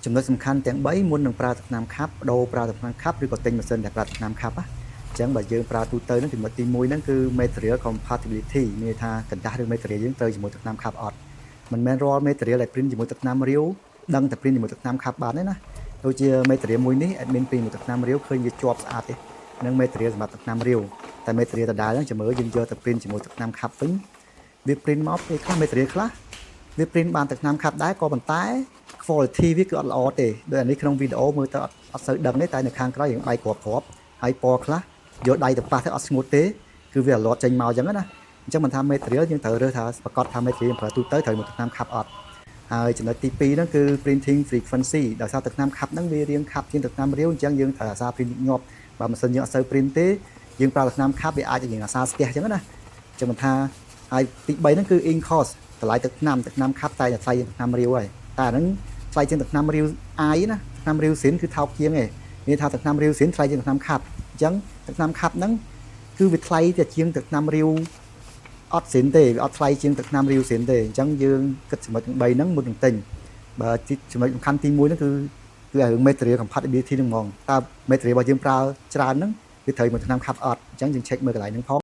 ចំណុចសំខាន់ទាំង3មុននឹងប្រើទឹកថ្នាំខាប់ដូរប្រើទឹកថ្នាំខាប់ឬក៏ទិញម៉ាស៊ីនដែលប្រើទឹកថ្នាំខាប់អញ្ចឹងបើយើងប្រើទូទៅហ្នឹងចំណុចទី1ហ្នឹងគឺ material compatibility មានថាកណ្ដាស់ឬ material យើងត្រូវជាមួយទឹកថ្នាំខាប់អត់មិនមែនរាល់ material ដែល print ជាមួយទឹកថ្នាំរាវដឹងតែ print ជាមួយទឹកថ្នាំខាប់បានទេណាដូចជា material មួយនេះ admin print ជាមួយទឹកថ្នាំរាវឃើញវាជាប់ស្អាតទេនឹង material សម្រាប់ទឹកថ្នាំរាវតែ material ដដែលហ្នឹងចាំមើលយើងយកទៅ print ជាមួយទឹកថ្នាំខាប់វិញវា print មកពេលខ្លះ material ខ្លះវា print បានទឹកថ្នាំខាប់ដែរក៏ប៉ុន្តែ quality វាគឺអត់ល្អទេដោយអានេះក្នុងវីដេអូមើលទៅអត់សូវដឹងទេតែនៅខាងក្រោយយើងបែកគ្រាប់ហើយពណ៌ខ្លះយកដៃទៅប៉ះទៅអត់ស្ងួតទេគឺវាអត់ចេញមកអញ្ចឹងណាអញ្ចឹងមិនថា material យើងត្រូវរើសថាប្រកាសថា material ប្រើទូទៅត្រូវមកទឹកថ្នាំខាប់អត់ហើយចំណុចទី2ហ្នឹងគឺ printing frequency ដោយសារទឹកថ្នាំខាប់ហ្នឹងវារៀងខាប់ជាងទឹកថ្នាំរាវអញ្ចឹងយើងត្រូវអាសា print ញាប់បើម៉ាស៊ីនយើងអត់សូវ print ទេយើងប្រើទឹកថ្នាំខាប់វាអាចយើងអាសាស្ទះអញ្ចឹងណាអញ្ចឹងមិនថាហើយទី3ហ្នឹងគឺ in cost តម្លៃទឹកថ្នាំខាប់តែថ្លៃទឹកថ្នាំរាវហើយតែអាហ្នឹងថ្លៃជាងទឹកថ្នាំរាវអាយណាទឹកថ្នាំរាវស៊ីនគឺថោកជាងឯងមានថាទឹកថ្នាំរាវស៊ីនថ្លៃជាងទឹកថ្នាំខាប់អញ្ចឹងទឹកថ្នាំខាប់ហ្នឹងគឺវាថ្លៃតែជាងទឹកថ្នាំរាវអត់ស៊ីនទេវាអត់ថ្លៃជាងទឹកថ្នាំរាវស៊ីនទេអញ្ចឹងយើងគិតចំណុចទាំង3ហ្នឹងមុននឹងទិញបើចំណុចសំខាន់ទី1ហ្នឹងគឺរឿង material compatibility ហ្នឹងហ្មងតើ material របស់យើងប្រើច្រើនហ្នឹងវាត្រូវមកថ្នាំខាប់អត់អញ្ចឹងយើង check មើលកន្លែងហ្នឹងផង